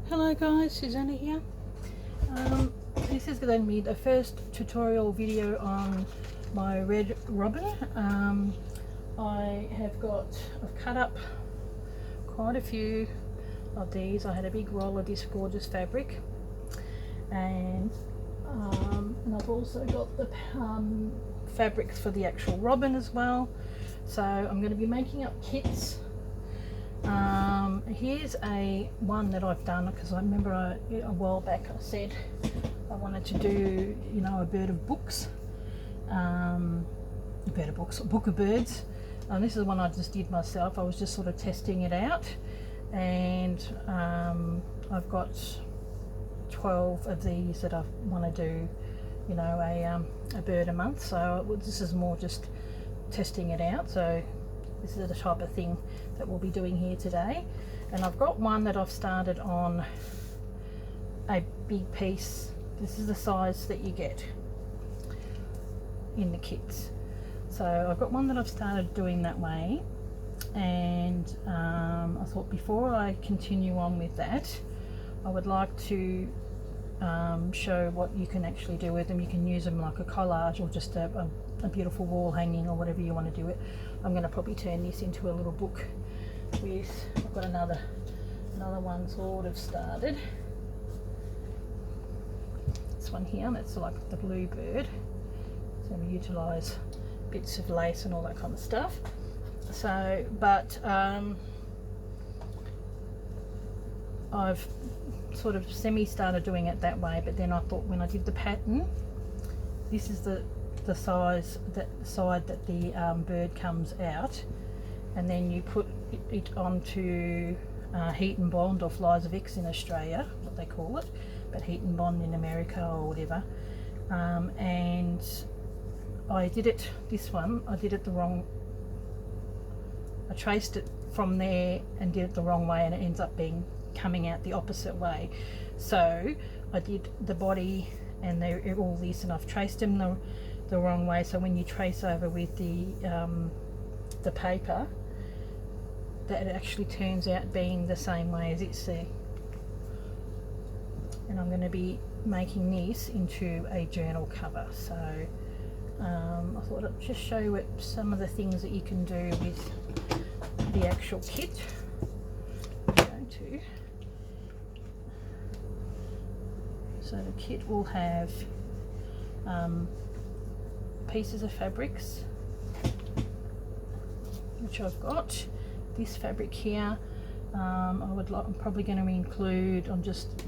Hello guys, Susanna here. This is going to be the first tutorial video on my red robin. I've cut up quite a few of these. I had a big roll of this gorgeous fabric, and I've also got the fabrics for the actual robin as well. So I'm going to be making up kits. Here's one that I've done because I remember a while back I said I wanted to do, you know, a book of birds, and this is one I just did myself. I was just sort of testing it out, and I've got 12 of these that I want to do, you know, a bird a month. So this is more just testing it out. So this is the type of thing that we'll be doing here today. And I've got one that I've started on a big piece. This is the size that you get in the kits. So I've got one that I've started doing that way, and I thought before I continue on with that, I would like to show what you can actually do with them. You can use them like a collage or just a beautiful wall hanging or whatever you want to do it. I'm going to probably turn this into a little book with, I've got another one sort of started. This one here, that's like the blue bird. So we utilise bits of lace and all that kind of stuff. So, but I've sort of semi-started doing it that way, but then I thought when I did the pattern, this is the size, that side that the bird comes out, and then you put it onto heat and bond, or flies of X in Australia, what they call it, but heat and bond in America or whatever. And I did it, this one, I did it the wrong, I traced it from there and did it the wrong way, and it ends up being coming out the opposite way. So I did the body and all this, and I've traced them the wrong way. So when you trace over with the paper, that it actually turns out being the same way as it's there. And I'm going to be making this into a journal cover. So I thought I'd just show you some of the things that you can do with the actual kit. So the kit will have pieces of fabrics, which I've got. This fabric here, I'm probably going to include on just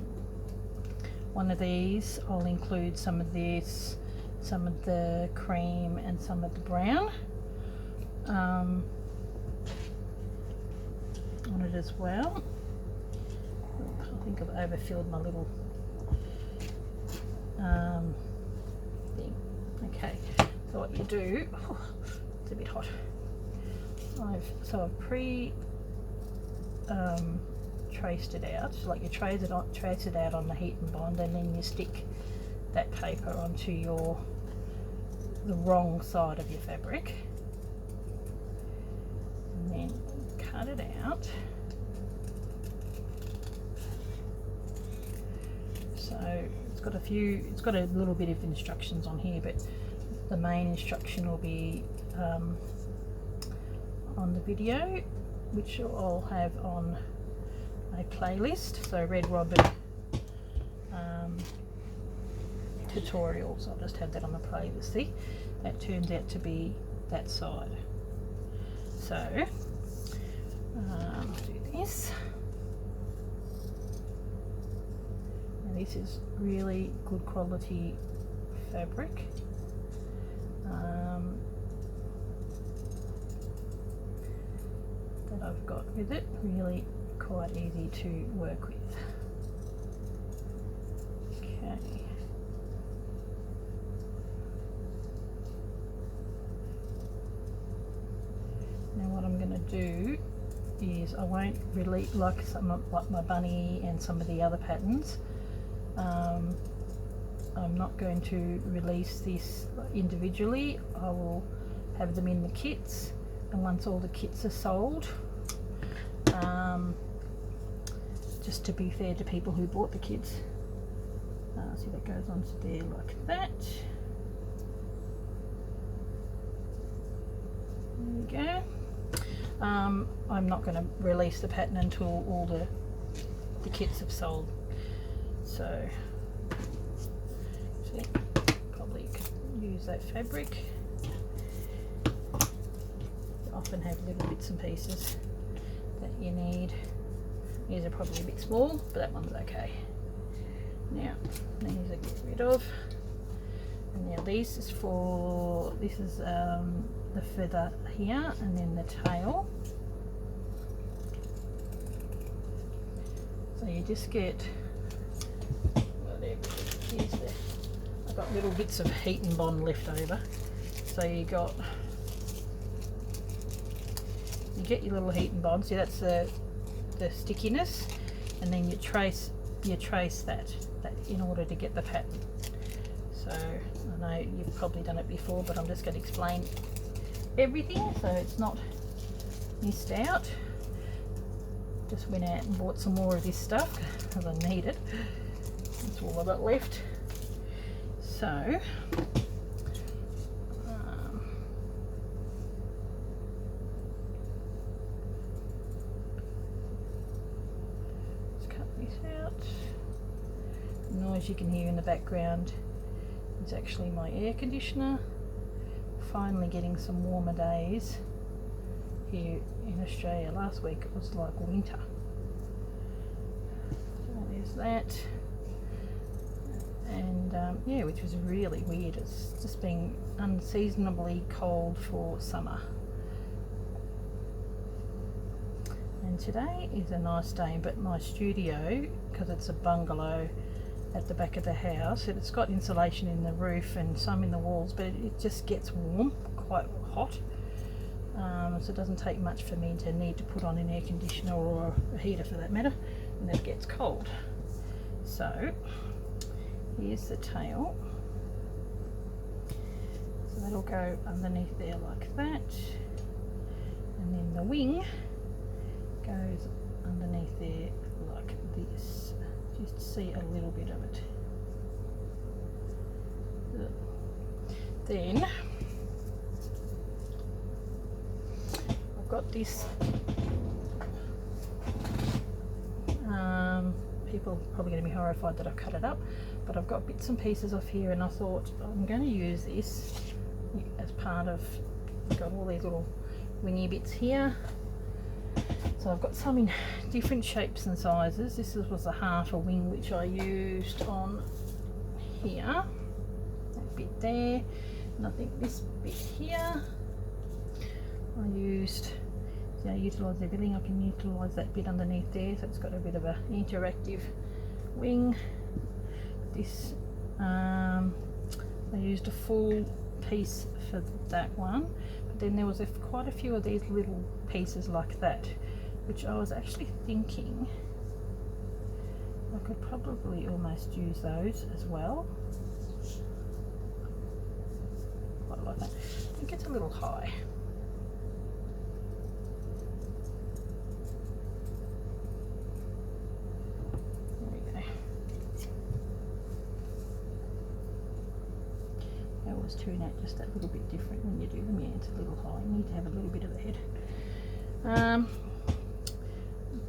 one of these. I'll include some of this, some of the cream, and some of the brown on it as well. I think I've overfilled my little thing. Okay, so what you do, it's a bit hot. I've traced it out, so like you trace it out on the heat and bond, and then you stick that paper onto the wrong side of your fabric, and then cut it out. So it's got a little bit of instructions on here, but the main instruction will be on the video, which I'll have on a playlist. So Red Robin tutorials, I'll just have that on the playlist. See, that turns out to be that side. So I'll do this. Now this is really good quality fabric. That I've got with it, really quite easy to work with. Okay. Now what I'm going to do is I won't really, like my bunny and some of the other patterns, I'm not going to release this individually. I will have them in the kits, and once all the kits are sold, just to be fair to people who bought the kits. See, that goes onto there like that. There we go. I'm not going to release the pattern until all the kits have sold. So, see, probably could use that fabric. You often have little bits and pieces that you need. These are probably a bit small, but that one's okay. Now, these I get rid of. And now this is the feather here, and then the tail. So you just get whatever. I've got little bits of heat and bond left over. So you get your little heat and bond. See, that's the stickiness, and then you trace that in order to get the pattern. So I know you've probably done it before, but I'm just going to explain everything so it's not missed out. Just went out and bought some more of this stuff because I need it. That's all I've got left. So let's cut this out. The noise you can hear in the background is actually my air conditioner. Finally getting some warmer days here in Australia. Last week it was like winter. So there's that. And yeah, which was really weird. It's just been unseasonably cold for summer. And today is a nice day, but my studio, because it's a bungalow at the back of the house, it's got insulation in the roof and some in the walls, but it just gets warm, quite hot. So it doesn't take much for me to need to put on an air conditioner or a heater for that matter, and then it gets cold. So here's the tail. So that'll go underneath there like that, and then the wing goes underneath there like this. Just see a little bit of it. Then I've got this. People are probably going to be horrified that I've cut it up, but I've got bits and pieces off here, and I thought I'm going to use this as part of. I've got all these little wingy bits here. So I've got some in different shapes and sizes. This was a half a wing which I used on here, that bit there, and I think this bit here I used. See, I utilised everything. I can utilise that bit underneath there, so it's got a bit of an interactive wing. This I used a full piece for that one, but then there was quite a few of these little pieces like that, which I was actually thinking I could probably almost use those as well. Quite like that. I think it's a little high. There we go. They always turn out just that little bit different when you do them. Yeah, it's a little high. You need to have a little bit of a head.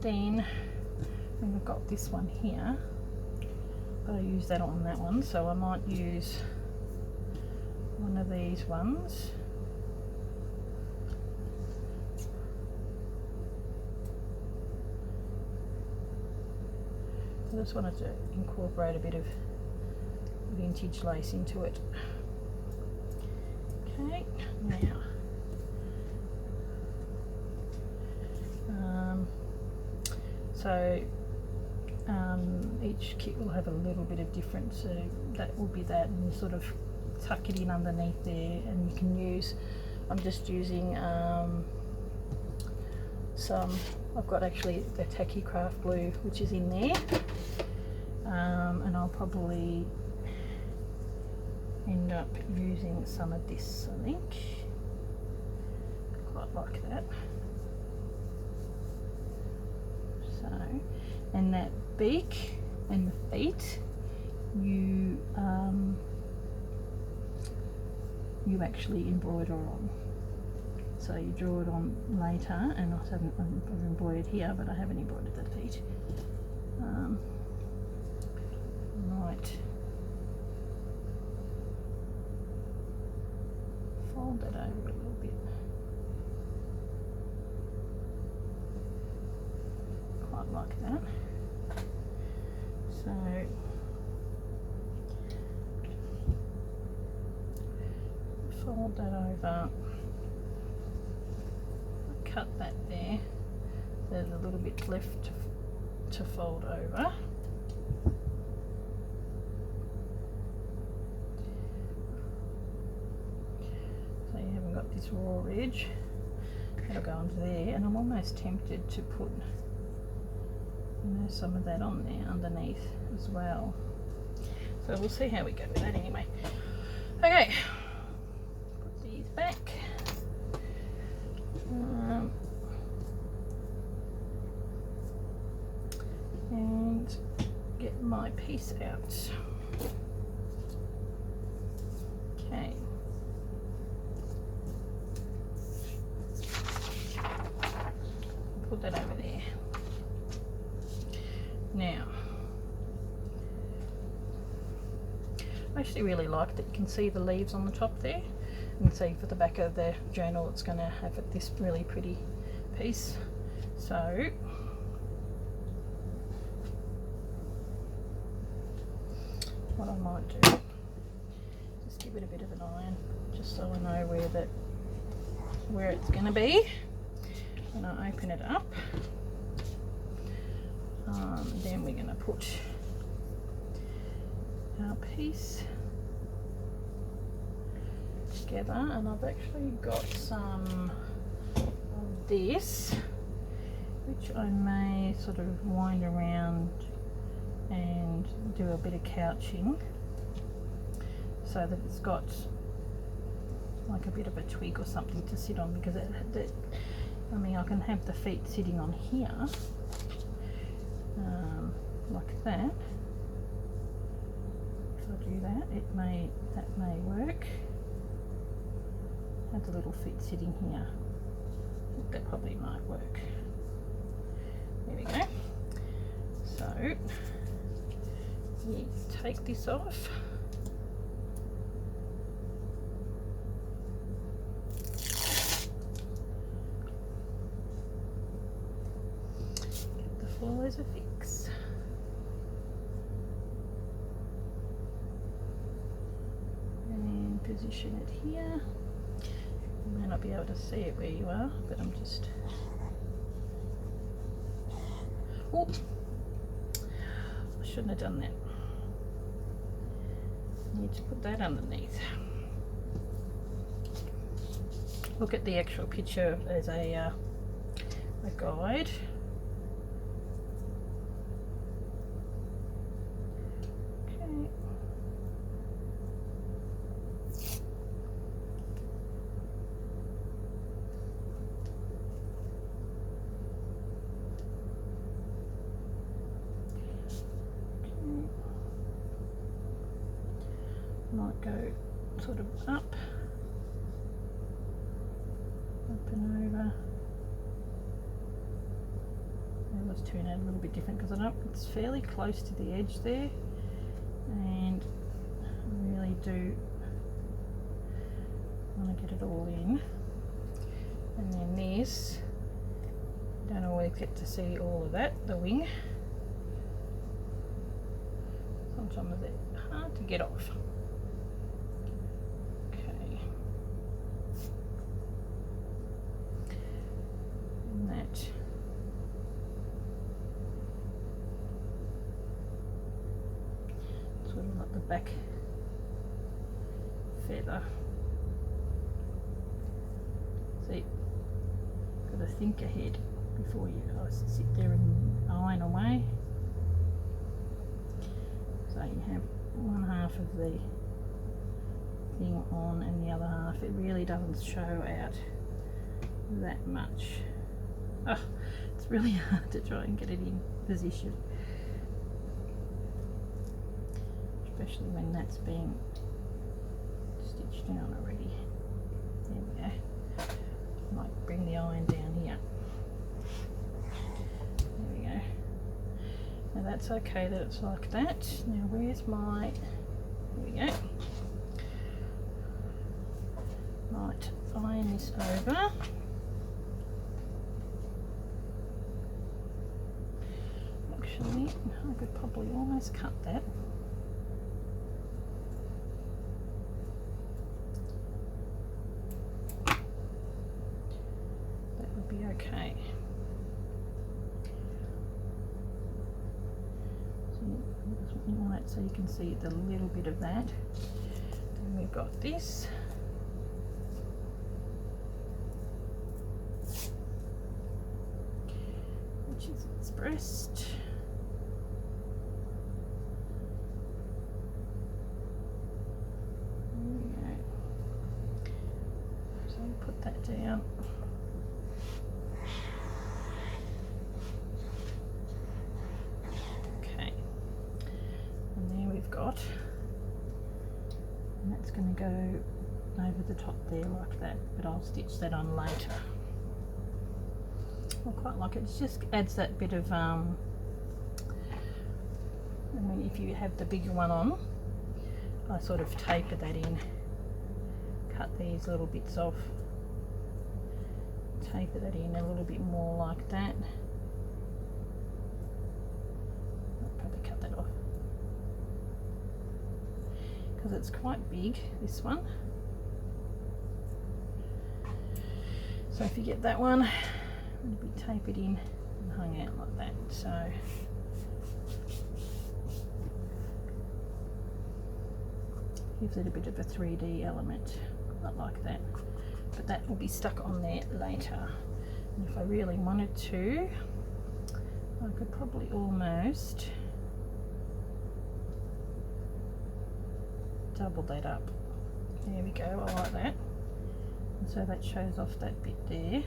Then I've got this one here, but I use that on that one, so I might use one of these ones. I just wanted to incorporate a bit of vintage lace into it. Okay, now so each kit will have a little bit of difference, so that will be that, and you sort of tuck it in underneath there, and you can use, I'm just using I've got actually the tacky craft glue which is in there, and I'll probably end up using some of this, I think, quite like that. So and that beak and the feet, you actually embroider on. So you draw it on later, and I've embroidered here, but I haven't embroidered the feet. Right. Fold that over a little bit. Quite like that. So fold that over. Cut that there. There's a little bit left to fold over. So you haven't got this raw edge. That'll go onto there, and I'm almost tempted to put, you know, some of that on there underneath as well. So we'll see how we go with that anyway. Okay, put these back. And get my piece out. Okay. Put that over there. Now, I actually really like that you can see the leaves on the top there, and see for the back of the journal it's going to have this really pretty piece. So what I might do, just give it a bit of an iron, just so I know where it's going to be. And I open it up. Then we're going to put our piece together, and I've actually got some of this, which I may sort of wind around and do a bit of couching so that it's got like a bit of a twig or something to sit on, because I mean, I can have the feet sitting on here like that. If I do that, that may work. Have the little feet sitting here. I think that probably might work. There we go. So you take this off. Get the flowers a fix. And position it here. You may not be able to see it where you are, but I'm just... Oh! I shouldn't have done that. Need to put that underneath. Look at the actual picture as a guide. Okay. Might go sort of up and over. Let's turn out a little bit different, because I know it's fairly close to the edge there, and I really do want to get it all in. And then this, you don't always get to see all of that, the wing. Sometimes it's hard to get off. Sort of like the back feather. See, got to think ahead before you sit there and iron away. So you have one half of the thing on and the other half. It really doesn't show out that much. Oh, it's really hard to try and get it in. position, especially when that's being stitched down already. There we go. Might bring the iron down here. There we go. Now that's okay that it's like that. Now where's my, there we go. Might iron this over. Actually, I could probably almost cut that. That would be okay. So you want it so you can see the little bit of that. And we've got this. Which is its breast. Put that down. Okay, and there we've got, and that's going to go over the top there like that, but I'll stitch that on later. I quite like it. It just adds that bit of I mean, if you have the bigger one on, I sort of taper that in, cut these little bits off, taper that in a little bit more like that. I'll probably cut that off because it's quite big, this one. So if you get that one, it'll be tapered in and hung out like that. So gives it a bit of a 3D element, not like that. But that will be stuck on there later. And if I really wanted to, I could probably almost double that up. There we go, I like that. And so that shows off that bit there.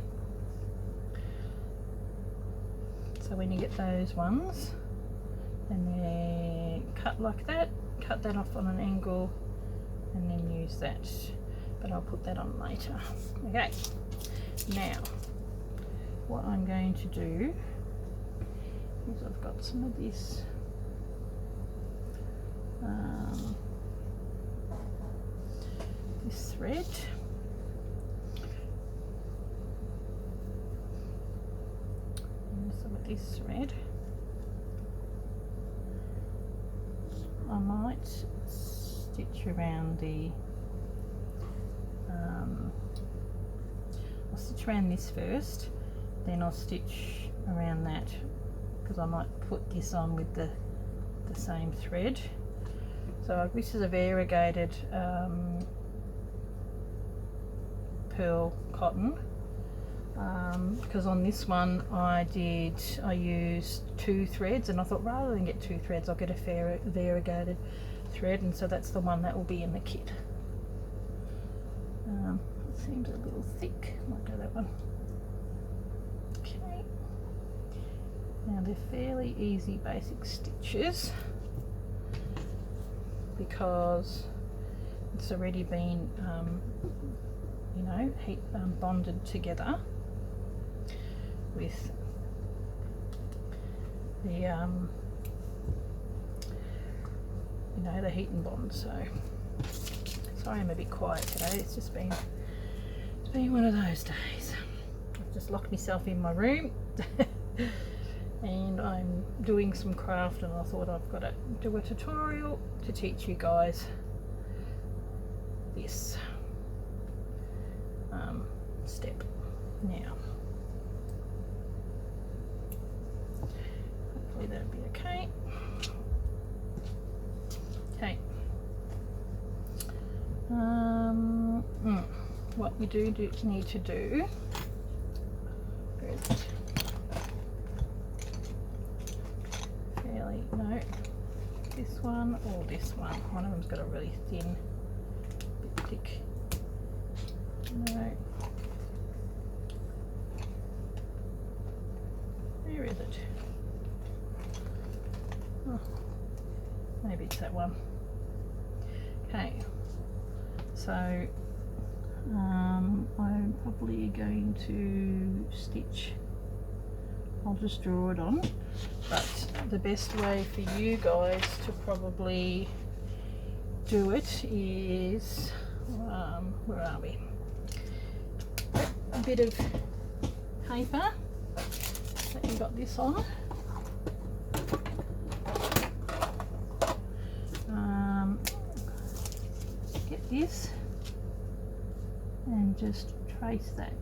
So when you get those ones, and then cut like that, cut that off on an angle, and then use that. But I'll put that on later. Okay, now what I'm going to do is I've got some of this this thread. And some of this thread. I might stitch around the I'll stitch around this first, then I'll stitch around that, because I might put this on with the same thread. So this is a variegated pearl cotton, because on this one I used 2 threads, and I thought rather than get 2 threads I'll get a variegated thread, and so that's the one that will be in the kit. It seems a little thick, might go that one. Okay, now they're fairly easy basic stitches because it's already been you know, heat bonded together with the you know, the heat and bond. So sorry I'm a bit quiet today, it's been one of those days. I've just locked myself in my room and I'm doing some craft, and I thought I've got to do a tutorial to teach you guys this step. Now hopefully that'll be okay. Okay, what we need to do, where is it? No, this one or this one. One of them's got a really thin, bit thick. No. Where is it? Oh, maybe it's that one. Okay, so I'm probably going to stitch. I'll just draw it on, but the best way for you guys to probably do it is, where are we? A bit of paper that you got this on. Get this and just trace that.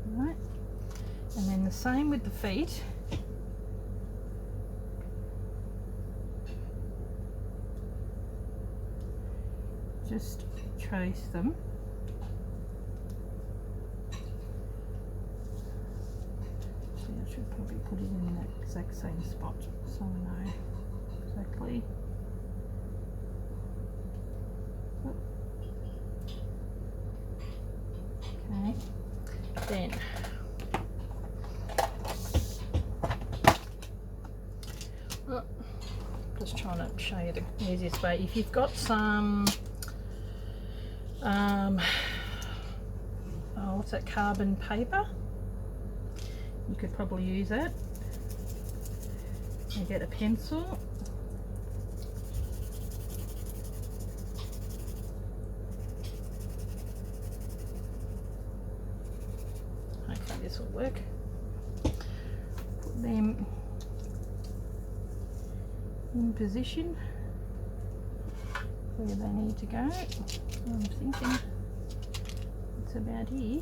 Right, and then the same with the feet. Just trace them. See, I should probably put it in that exact same spot so I know exactly. Okay, then just trying to show you the easiest way. If you've got some what's that, carbon paper, you could probably use that. You get a pencil, hopefully this will work. Put them in position where they need to go. I'm thinking it's about here.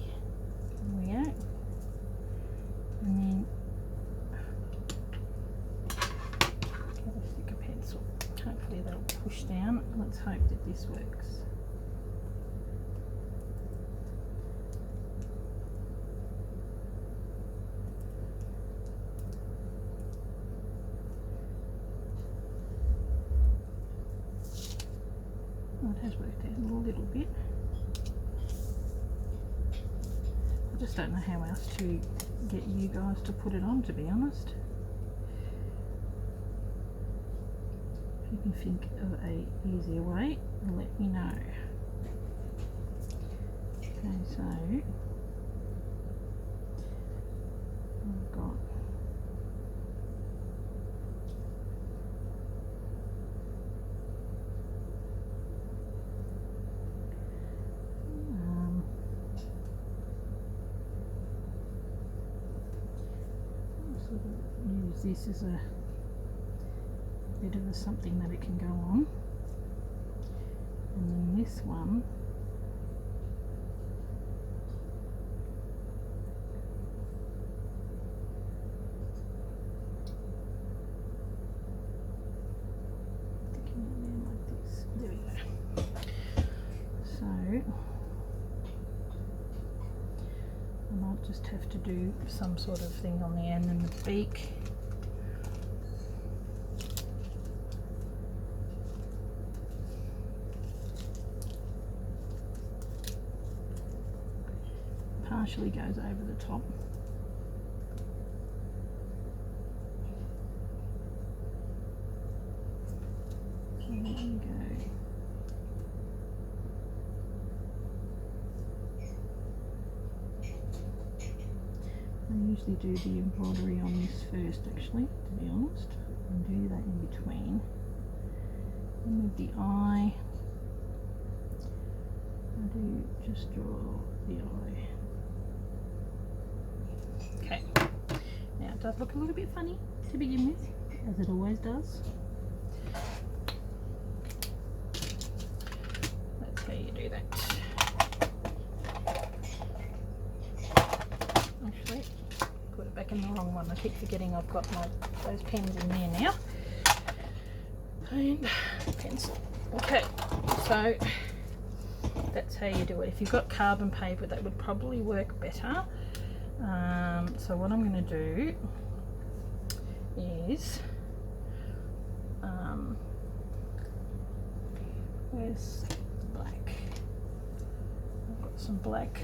There we go. And then get a thicker pencil. Hopefully that'll push down. Let's hope that this works. It has worked out a little bit. I just don't know how else to get you guys to put it on, to be honest. If you can think of a easier way, let me know. Okay, so I've got use this as a bit of a something that it can go on, and then this one sticking it there like this. There we go. So I might just have to do some sort of thing on the end and the beak. Partially goes over the top. So there you go. I usually do the embroidery on this first, actually, to be honest, and do that in between. And with the eye, I do just draw the eye. Okay, now it does look a little bit funny to begin with, as it always does. That's how you do that. Actually, put it back in the wrong one. I keep forgetting I've got those pens in there now. And pencil. Okay, so that's how you do it. If you've got carbon paper, that would probably work better. So what I'm going to do is, where's the black? I've got some black.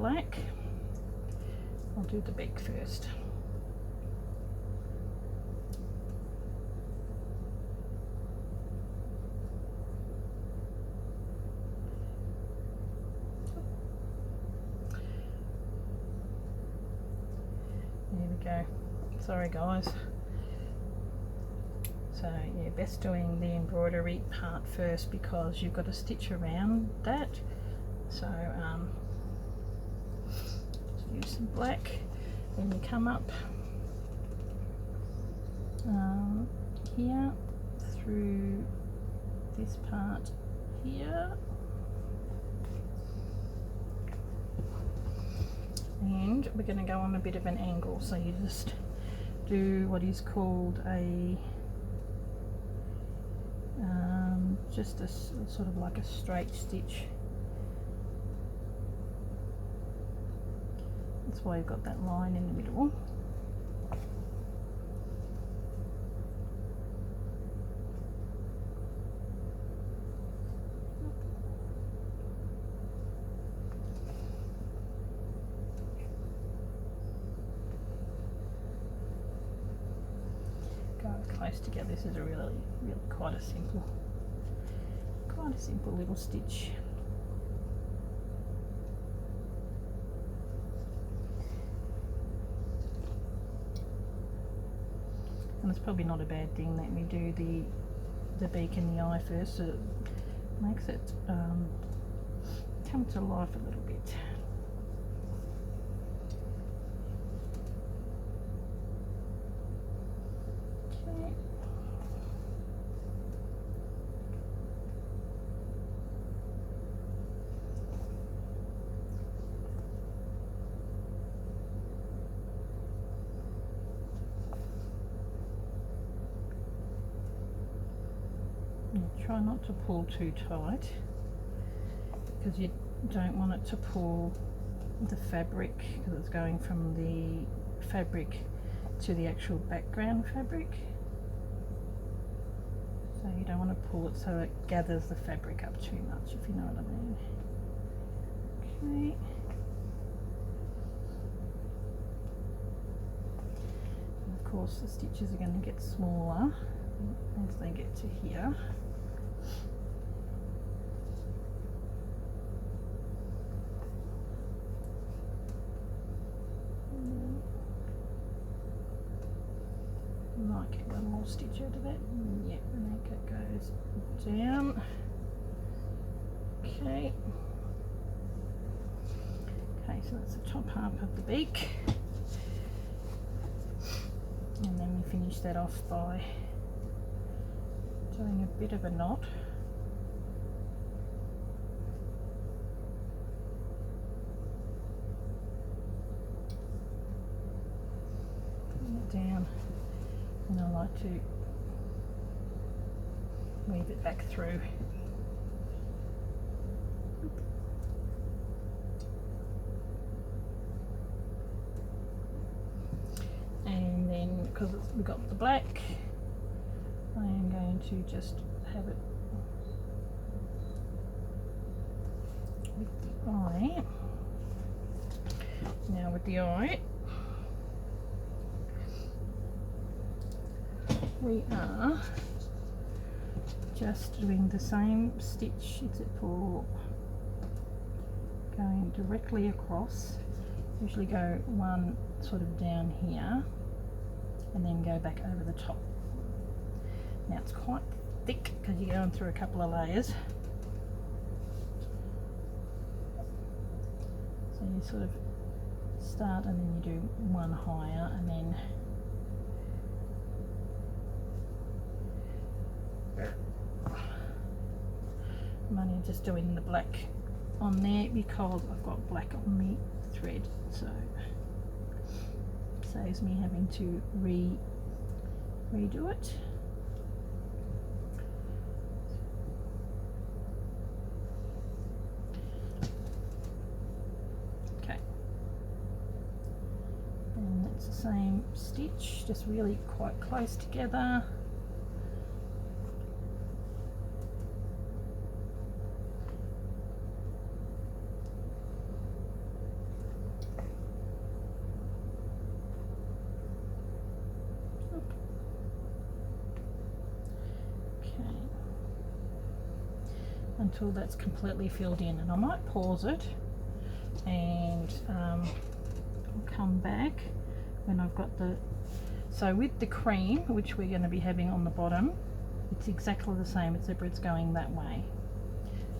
black. I'll do the beak first. There we go. Sorry guys. So yeah, best doing the embroidery part first because you've got to stitch around that. So use some black, then you come up here through this part here, and we're going to go on a bit of an angle, so you just do what is called a just a sort of like a straight stitch. That's why you've got that line in the middle. Go close together. This is a really quite a simple little stitch. And it's probably not a bad thing that we do the beak and the eye first, so it makes it come to life a little bit. Okay. Try not to pull too tight because you don't want it to pull the fabric, because it's going from the fabric to the actual background fabric. So you don't want to pull it so it gathers the fabric up too much, if you know what I mean. Okay. And of course the stitches are going to get smaller as they get to here. Might get one more stitch out of that. Yep, and then it goes down. Okay. Okay, so that's the top half of the beak. And then we finish that off by doing a bit of a knot. Bring it down. And I like to weave it back through. And then, because we've got the black, I am going to just have it with the eye. Now with the eye, we are just doing the same stitch except for going directly across. Usually go one sort of down here and then go back over the top. Now it's quite thick because you're going through a couple of layers. So you sort of start and then you do one higher, and then I'm only just doing the black on there because I've got black on the thread, so it saves me having to redo it. Okay, and it's the same stitch, just really quite close together. until that's completely filled in, and I might pause it and I'll come back when I've got the, so with the cream which we're going to be having on the bottom, it's exactly the same except it's going that way,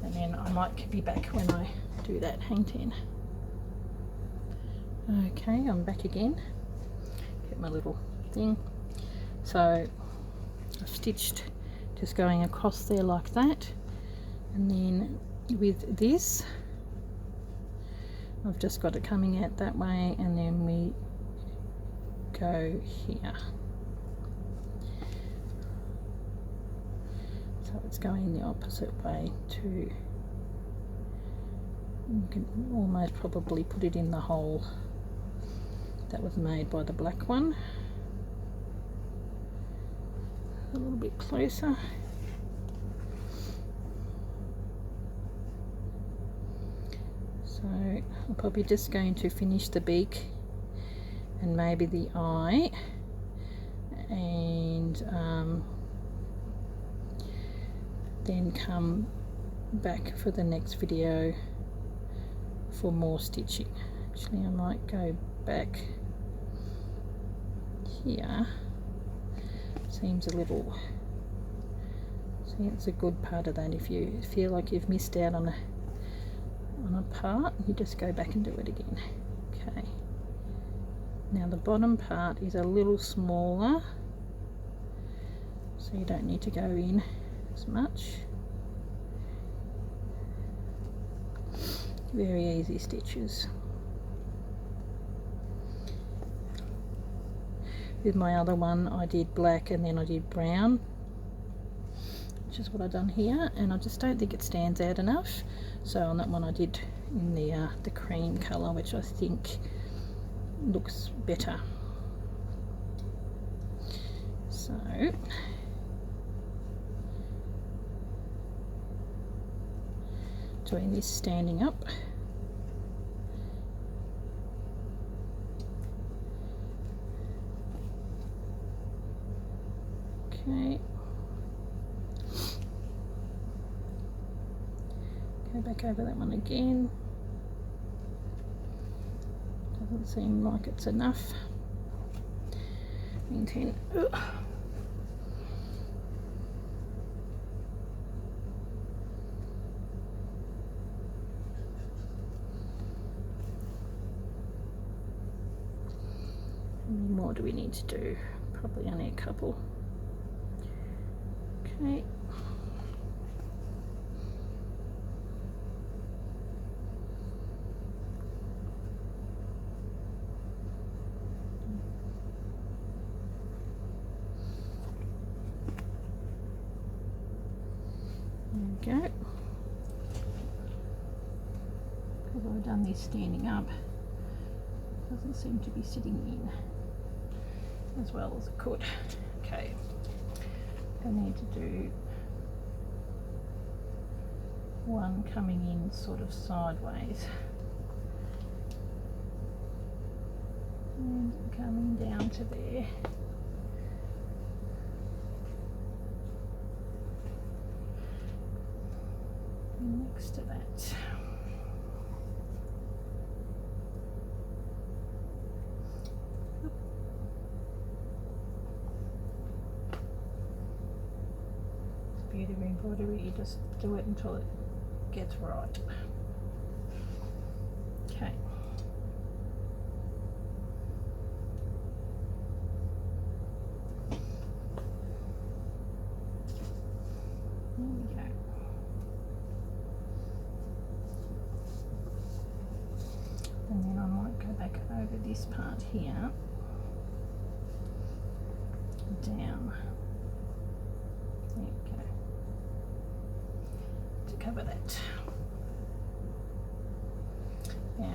and then I might be back when I do that. Hang 10. Okay, I'm back again. Get my little thing. So I've stitched just going across there like that, and then with this I've just got it coming out that way, and then we go here. So it's going the opposite way to, you can almost probably put it in the hole that was made by the black one. A little bit closer. So I'm probably just going to finish the beak and maybe the eye, and then come back for the next video for more stitching. Actually, I might go back here. Seems a little, see, it's a good part of that. If you feel like you've missed out on a part, you just go back and do it again. Okay, now the bottom part is a little smaller, so you don't need to go in as much. Very easy stitches. With my other one I did black and then I did brown, which is what I've done here, and I just don't think it stands out enough. So on that one I did in the cream colour, which I think looks better. So doing this standing up. Okay, go back over that one again. Doesn't seem like it's enough. Maintain. Ugh. How many more do we need to do? Probably only a couple. Okay. There we go. Because I've done this standing up, it doesn't seem to be sitting in as well as it could. Okay. I need to do one coming in sort of sideways and coming down to there. And next to that. Beauty of embroidery, you just do it until it gets right. Okay. There we go. And then I might go back over this part here, down. There we go. To cover that. Now,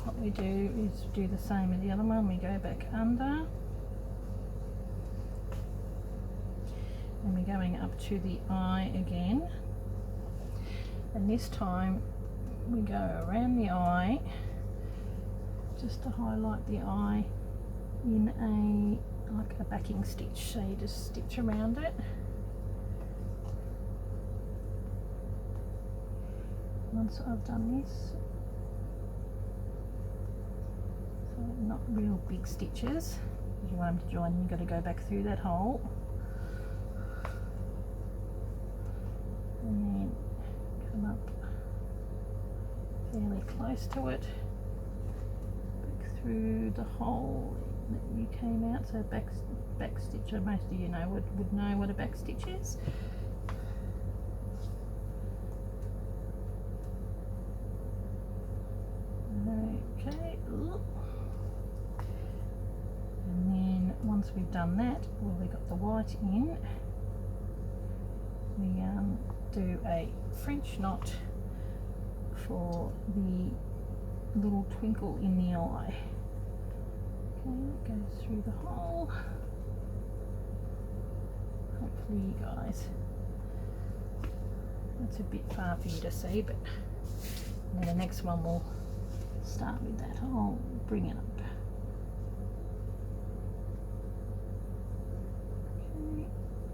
what we do is do the same as the other one. We go back under, and we're going up to the eye again. And this time we go around the eye, just to highlight the eye in like a backing stitch. So you just stitch around it. once I've done this. So not real big stitches. If you want them to join, you've got to go back through that hole. And then come up fairly close to it. Back through the hole that you came out. So back stitch, most of you would know what a back stitch is. Okay, and then once we've done that, well, we got the white in, we do a French knot for the little twinkle in the eye. Okay, it goes through the hole. Hopefully you guys, that's a bit far for you to see, but then the next one will start with that hole, bring it up.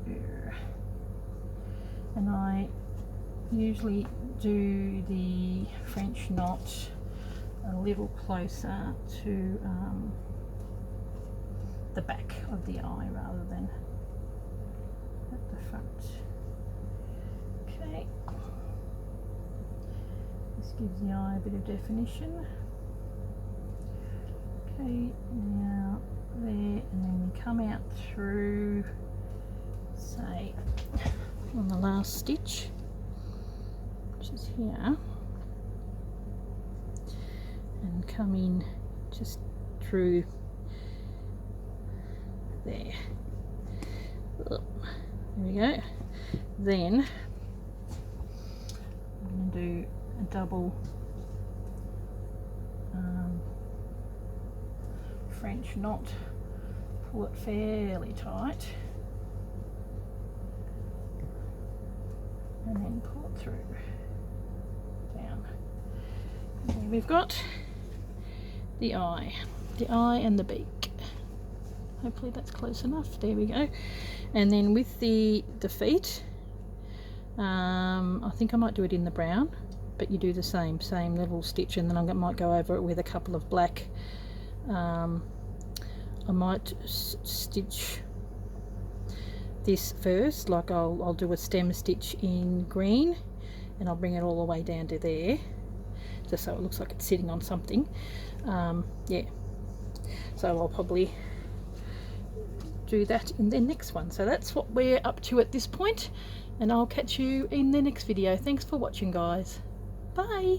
Okay. And I usually do the French knot a little closer to the back of the eye rather than at the front. Okay. This gives the eye a bit of definition. Okay, now there, and then we come out through, say, on the last stitch, which is here, and come in just through there. There we go. Then I'm going to do a double French knot, pull it fairly tight, and then pull it through, down. And then we've got the eye and the beak. Hopefully that's close enough. There we go. And then with the feet, I think I might do it in the brown, but you do the same level stitch, and then I might go over it with a couple of black. I might stitch this first, like I'll do a stem stitch in green, and I'll bring it all the way down to there, just so it looks like it's sitting on something. Yeah, so I'll probably do that in the next one. So that's what we're up to at this point, and I'll catch you in the next video. Thanks for watching, guys. Bye.